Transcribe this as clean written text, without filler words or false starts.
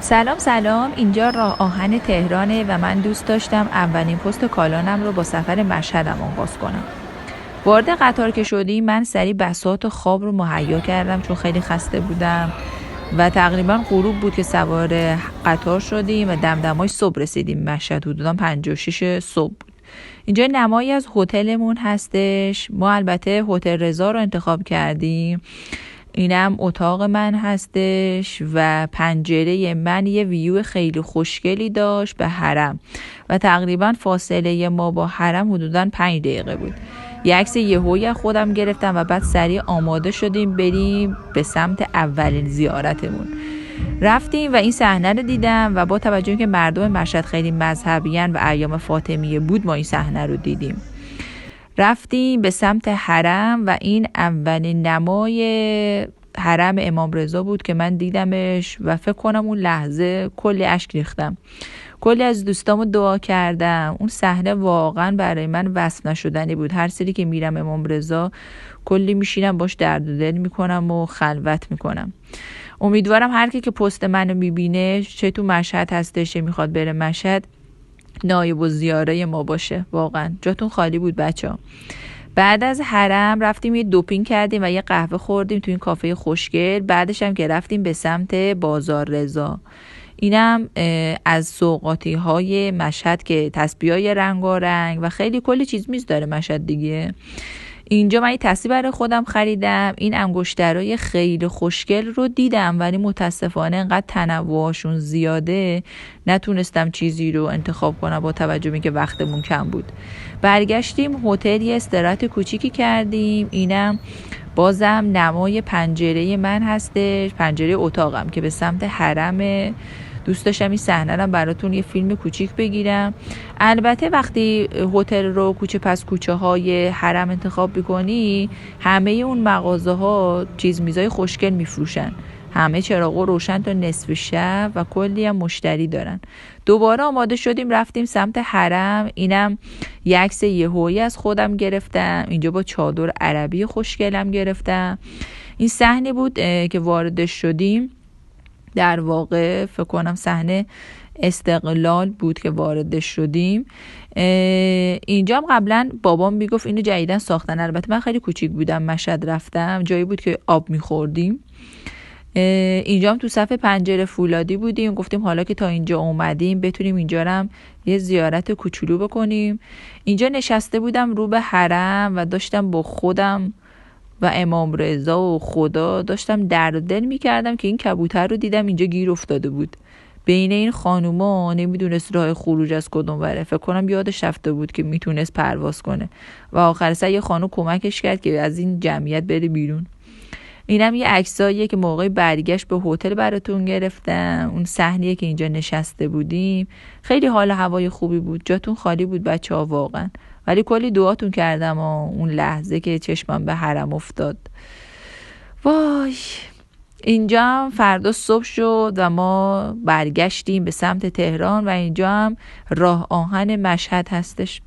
سلام، اینجا راه آهن تهرانه و من دوست داشتم اولین پست کالانم رو با سفر مشهدم آغاز کنم. وارد قطار که شدیم من سریع بساط خواب رو مهیا کردم چون خیلی خسته بودم و تقریبا غروب بود که سوار قطار شدیم و دمدمای صبح رسیدیم مشهد. حدودا 5:06 صبح بود. اینجا نمایی از هتلمون هستش. ما البته هتل رضا رو انتخاب کردیم. اینم اتاق من هستش و پنجره من یه ویو خیلی خوشگلی داشت به حرم و تقریبا فاصله ما با حرم حدوداً 5 دقیقه بود. یه عکس یهویی خودم گرفتم و بعد سریع آماده شدیم بریم به سمت اولین زیارتمون. رفتیم و این صحنه رو دیدم و با توجه که مردم مشهد خیلی مذهبیان و ایام فاطمیه بود ما این صحنه رو دیدیم. رفتیم به سمت حرم و این اولین نمای حرم امام رضا بود که من دیدمش و فکر کنم اون لحظه کلی اشک ریختم. کلی از دوستامو دعا کردم. اون صحنه واقعا برای من وصف نشدنی بود. هر سری که میرم امام رضا کلی میشینم باش درد و دل میکنم و خلوت میکنم. امیدوارم هر کی که پست منو میبینه چه تو مشهد هستش چه میخواد بره مشهد نایب الزیاره ما باشه. واقعا جاتون خالی بود بچه‌ها. بعد از حرم رفتیم یه دوپینگ کردیم و یه قهوه خوردیم تو این کافه خوشگل. بعدش هم که رفتیم به سمت بازار رضا. اینم از سوغاتی های مشهد که تسبیحای رنگارنگ و خیلی کلی چیز میز داره مشهد دیگه. اینجا من یه تسبیح برای خودم خریدم. این انگشترای خیلی خوشگل رو دیدم ولی متاسفانه انقدر تنوعشون زیاده نتونستم چیزی رو انتخاب کنم با توجه به اینکه وقتمون کم بود. برگشتیم هتل یه استراحت کوچیکی کردیم. اینم بازم نمای پنجره من هستش، پنجره اتاقم که به سمت حرمه. دوست داشتم این صحنه رو براتون یه فیلم کوچیک بگیرم. البته وقتی هتل رو کوچه پس کوچه های حرم انتخاب بکنی همه اون مغازه ها چیز میزای خوشگل میفروشن، همه چراغا روشن تا نصف شب و کلی هم مشتری دارن. دوباره آماده شدیم رفتیم سمت حرم. اینم یک عکس یهویی از خودم گرفتم. اینجا با چادر عربی خوشگلم گرفتم. این صحنه بود که وارد شدیم، در واقع فکر کنم صحنه استقلال بود که وارد شدیم. اینجا هم قبلا بابام میگفت اینو جدیدن ساختن. البته من خیلی کوچیک بودم مشهد رفتم، جایی بود که آب میخوردیم. اینجا هم تو صف پنجره فولادی بودیم. گفتیم حالا که تا اینجا اومدیم بتونیم اینجا هم یه زیارت کوچولو بکنیم. اینجا نشسته بودم رو به حرم و داشتم با خودم و امام رضا و خدا داشتم درد دل میکردم که این کبوتر رو دیدم اینجا گیر افتاده بود بین این خانوما، نمیدونست راه خروج از کدوم بره. فکر کنم یادش رفته بود که میتونست پرواز کنه و آخر سر یه خانوم کمکش کرد که از این جمعیت بره بیرون. اینم یه عکساییه که موقع برگشت به هتل براتون گرفتم. اون صحنه‌ای که اینجا نشسته بودیم خیلی حال هوای خوبی بود. جاتون خالی بود بچه‌ها واقعا، ولی کلی دعاتون کردم و اون لحظه که چشمم به حرم افتاد. وای. اینجا هم فردا صبح شد و ما برگشتیم به سمت تهران و اینجا هم راه آهن مشهد هستش.